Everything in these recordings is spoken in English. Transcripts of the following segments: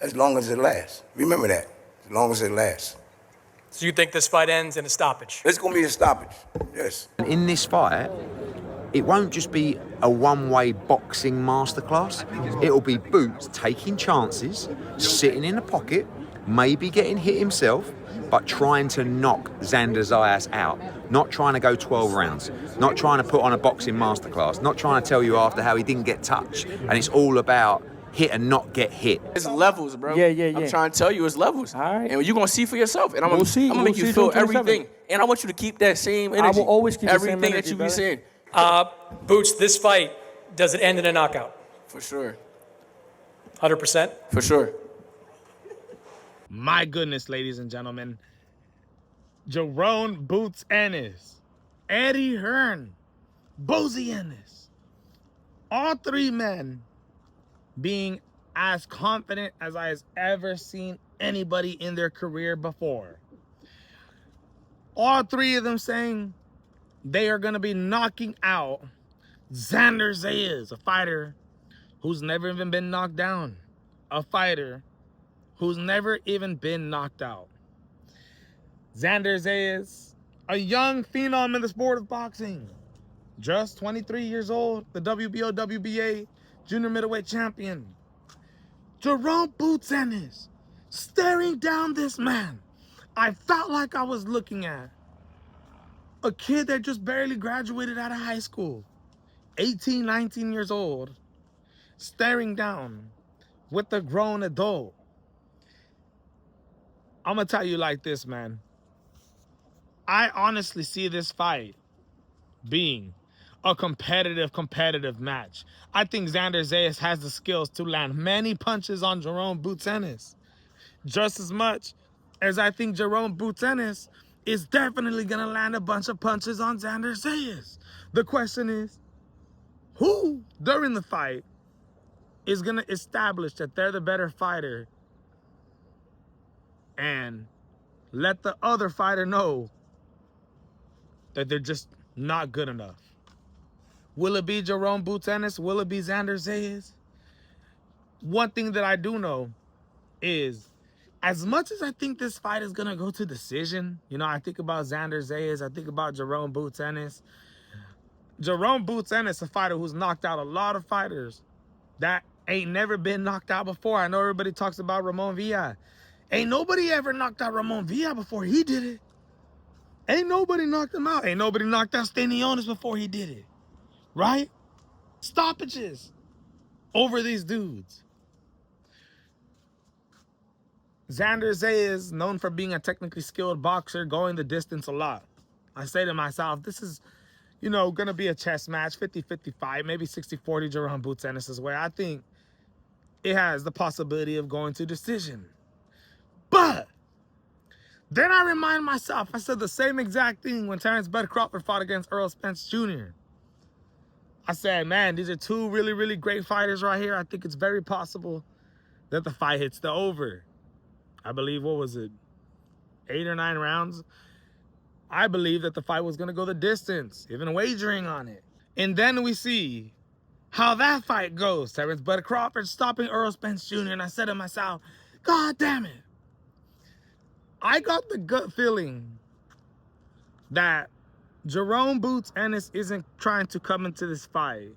as long as it lasts. Remember that, as long as it lasts. So you think this fight ends in a stoppage? It's going to be a stoppage, yes. In this fight, it won't just be a one-way boxing masterclass. It'll be Boots taking chances, sitting in a pocket, maybe getting hit himself, but trying to knock Xander Zayas out. Not trying to go 12 rounds. Not trying to put on a boxing masterclass. Not trying to tell you after how he didn't get touched. And it's all about hit and not get hit. It's levels, bro. Yeah. I'm trying to tell you, it's levels. All right. And you're going to see for yourself. And I'm going to make you We'll feel see everything. And I want you to keep that same energy. I will always keep the same everything energy, that you be saying. Boots, this fight, does it end in a knockout? For sure. 100%? For sure. My goodness, ladies and gentlemen. Jaron Boots Ennis, Eddie Hearn, Bozy Ennis. All three men being as confident as I have ever seen anybody in their career before. All three of them saying they are going to be knocking out Xander Zayas, a fighter who's never even been knocked down. A fighter who's never even been knocked out. Xander Zayas, a young phenom in the sport of boxing. Just 23 years old, the WBO, WBA junior middleweight champion. Jaron Boots Ennis, staring down this man. I felt like I was looking at a kid that just barely graduated out of high school, 18, 19 years old, staring down with a grown adult. I'm gonna tell you like this, man. I honestly see this fight being a competitive match. I think Xander Zayas has the skills to land many punches on Jaron Boots Ennis, just as much as I think Jaron Boots Ennis is definitely gonna land a bunch of punches on Xander Zayas. The question is, who during the fight is gonna establish that they're the better fighter and let the other fighter know that they're just not good enough? Will it be Jaron Boots Ennis? Will it be Xander Zayas? One thing that I do know is, as much as I think this fight is going to go to decision, you know, I think about Xander Zayas, I think about Jaron Boots Ennis. Jaron Boots Ennis, a fighter who's knocked out a lot of fighters that ain't never been knocked out before. I know everybody talks about Ramon Villa. Ain't nobody ever knocked out Ramon Villa before he did it. Ain't nobody knocked him out. Ain't nobody knocked out Stanionis before he did it. Right? Stoppages over these dudes. Xander Zayas, known for being a technically skilled boxer, going the distance a lot. I say to myself, this is, you know, going to be a chess match, 50-55, maybe 60-40 Jaron Boots Ennis' way. I think it has the possibility of going to decision. But then I remind myself, I said the same exact thing when Terrence Bud Crawford fought against Errol Spence Jr. I said, man, these are two really, really great fighters right here. I think it's very possible that the fight hits the over. I believe, what was it, 8 or 9 rounds? I believe that the fight was going to go the distance, even wagering on it. And then we see how that fight goes. Terrence Bud Crawford stopping Errol Spence Jr. And I said to myself, God damn it. I got the gut feeling that Jaron Boots Ennis isn't trying to come into this fight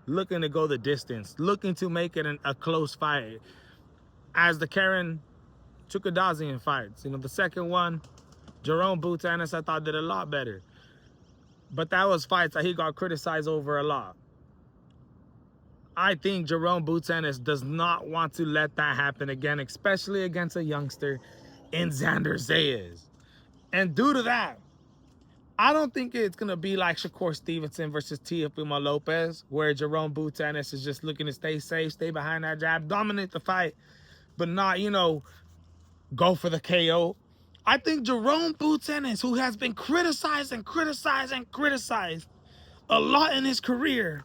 looking to go the distance, looking to make it a close fight. As the Karen Chukadazian fights, you know, the second one, Jaron Boots Ennis, I thought did a lot better. But that was fights that he got criticized over a lot. I think Jaron Boots Ennis does not want to let that happen again, especially against a youngster in Xander Zayas. And due to that, I don't think it's going to be like Shakur Stevenson versus Teofimo Lopez, where Jaron Boots Ennis is just looking to stay safe, stay behind that jab, dominate the fight, but not, you know, go for the KO. I think Jaron Boots Ennis, who has been criticized a lot in his career,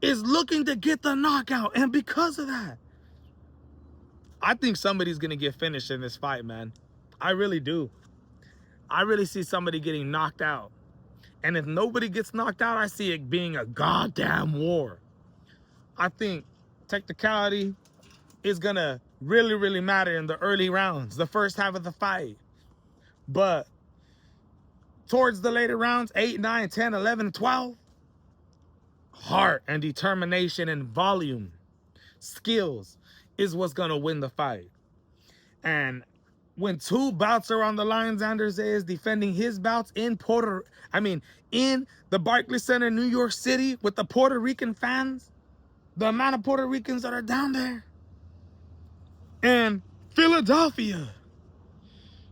is looking to get the knockout. And because of that, I think somebody's going to get finished in this fight, man. I really do. I really see somebody getting knocked out. And if nobody gets knocked out, I see it being a goddamn war. I think technicality is going to really, really matter in the early rounds, the first half of the fight. But towards the later rounds, 8, 9, 10, 11, 12, heart and determination and volume, skills is what's going to win the fight. And when 2 bouts are on the line, Xander Zayas defending his bouts in in the Barclays Center, New York City, with the Puerto Rican fans, the amount of Puerto Ricans that are down there. And Philadelphia,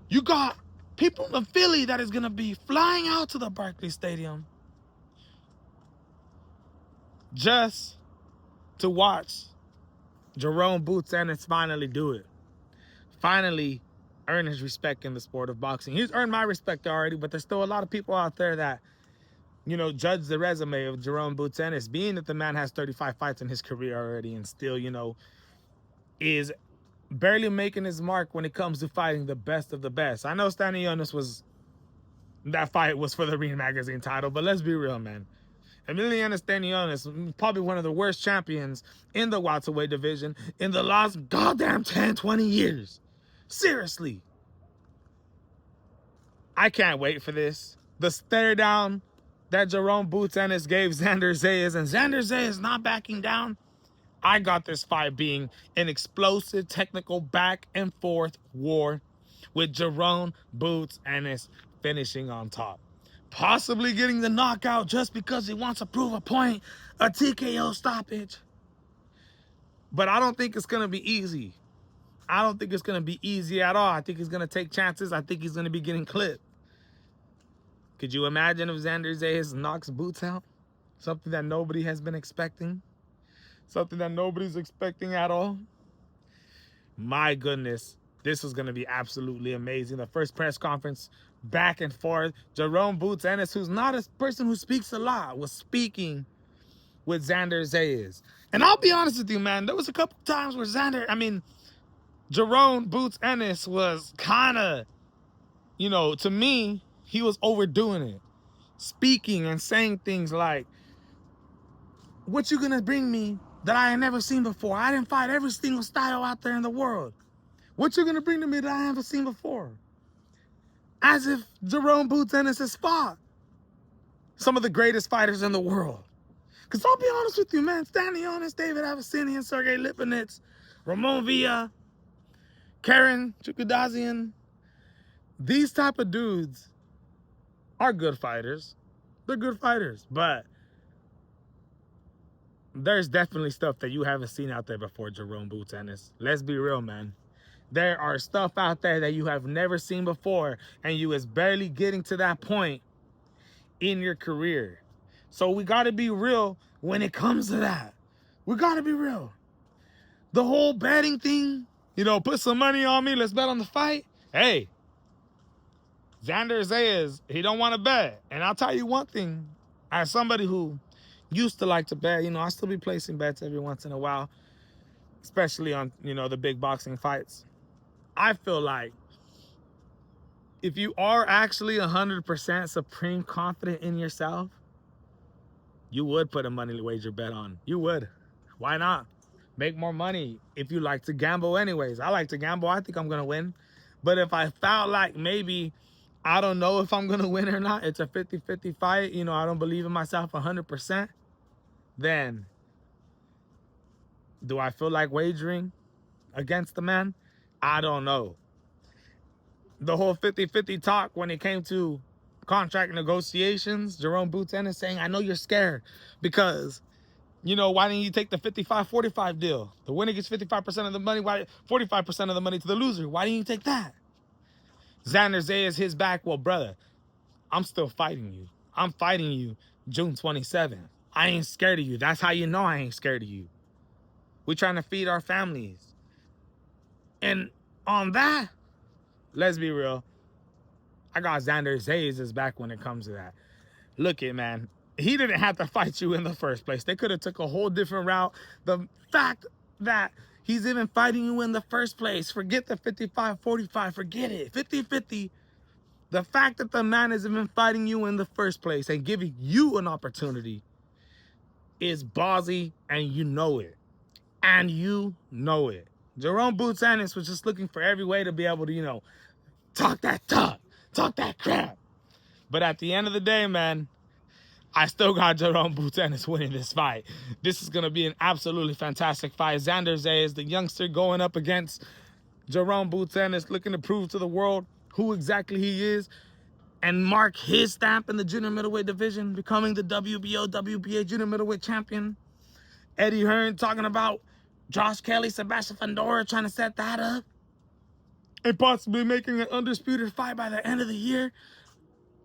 you got people in Philly that is going to be flying out to the Barclays Stadium just to watch Jaron "Boots" Ennis finally do it. Finally earn his respect in the sport of boxing. He's earned my respect already, but there's still a lot of people out there that, you know, judge the resume of Jaron "Boots" Ennis, being that the man has 35 fights in his career already and still, you know, is barely making his mark when it comes to fighting the best of the best. I know that fight was for the Ring Magazine title, but let's be real, man. Emiliano Stanionis, probably one of the worst champions in the welterweight division in the last goddamn 10, 20 years. Seriously. I can't wait for this. The stare down that Jaron "Boots" Ennis gave Xander Zayas, and Xander Zayas not backing down. I got this fight being an explosive, technical back and forth war with Jaron "Boots" Ennis finishing on top. Possibly getting the knockout just because he wants to prove a point, a TKO stoppage. But I don't think it's going to be easy. I don't think it's going to be easy at all. I think he's going to take chances. I think he's going to be getting clipped. Could you imagine if Xander Zayas knocks Boots out? Something that nobody has been expecting. Something that nobody's expecting at all. My goodness, this is going to be absolutely amazing. The first press conference, back and forth. Jaron "Boots" Ennis, who's not a person who speaks a lot, was speaking with Xander Zayas. And I'll be honest with you, man, there was a couple times where Jaron "Boots" Ennis was kind of, you know, to me, he was overdoing it. Speaking and saying things like, what you gonna bring me that I ain't never seen before? I didn't fight every single style out there in the world. What you gonna bring to me that I haven't seen before? As if Jaron "Boots" Ennis has fought some of the greatest fighters in the world. Because I'll be honest with you, man, Stanionis, David Avicenian, Sergey Lipinets, Ramon Villa, Karen Chukudazian, these type of dudes are good fighters. They're good fighters, but there's definitely stuff that you haven't seen out there before, Jaron "Boots" Ennis. Let's be real, man. There are stuff out there that you have never seen before, and you is barely getting to that point in your career. So we got to be real when it comes to that. We got to be real. The whole betting thing, you know, put some money on me, let's bet on the fight. Hey, Xander Zayas, he don't want to bet. And I'll tell you one thing, as somebody who used to like to bet, you know, I still be placing bets every once in a while, especially on, you know, the big boxing fights. I feel like if you are actually 100% supreme confident in yourself, you would put a money wager bet on. You would. Why not? Make more money if you like to gamble anyways. I like to gamble. I think I'm going to win. But if I felt like maybe I don't know if I'm going to win or not, it's a 50-50 fight, you know, I don't believe in myself 100%, then do I feel like wagering against the man? I don't know. The whole 50-50 talk when it came to contract negotiations, Jaron "Boots" Ennis saying, I know you're scared because, you know, why didn't you take the 55-45 deal? The winner gets 55% of the money, 45% of the money to the loser. Why didn't you take that? Xander Zayas, his back, well, brother, I'm still fighting you. I'm fighting you June 27th. I ain't scared of you. That's how you know I ain't scared of you. We're trying to feed our families. And on that, let's be real, I got Xander Zayas' back when it comes to that. Look it, man. He didn't have to fight you in the first place. They could have took a whole different route. The fact that he's even fighting you in the first place, forget the 55-45, forget it. 50-50. The fact that the man is even fighting you in the first place and giving you an opportunity is ballsy, and you know it. And you know it. Jaron Boots Ennis was just looking for every way to be able to, you know, talk that crap. But at the end of the day, man, I still got Jaron Boots Ennis winning this fight. This is going to be an absolutely fantastic fight. Xander Zayas, the youngster, going up against Jaron Boots Ennis, looking to prove to the world who exactly he is and mark his stamp in the junior middleweight division, becoming the WBO, WBA junior middleweight champion. Eddie Hearn talking about Josh Kelly, Sebastian Fundora, trying to set that up and possibly making an undisputed fight by the end of the year.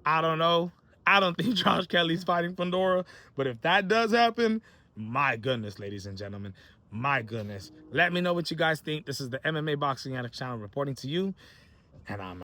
I don't know. I don't think Josh Kelly's fighting Fundora, but if that does happen, my goodness, ladies and gentlemen, my goodness. Let me know what you guys think. This is the MMA Boxing Addict channel reporting to you, and I'm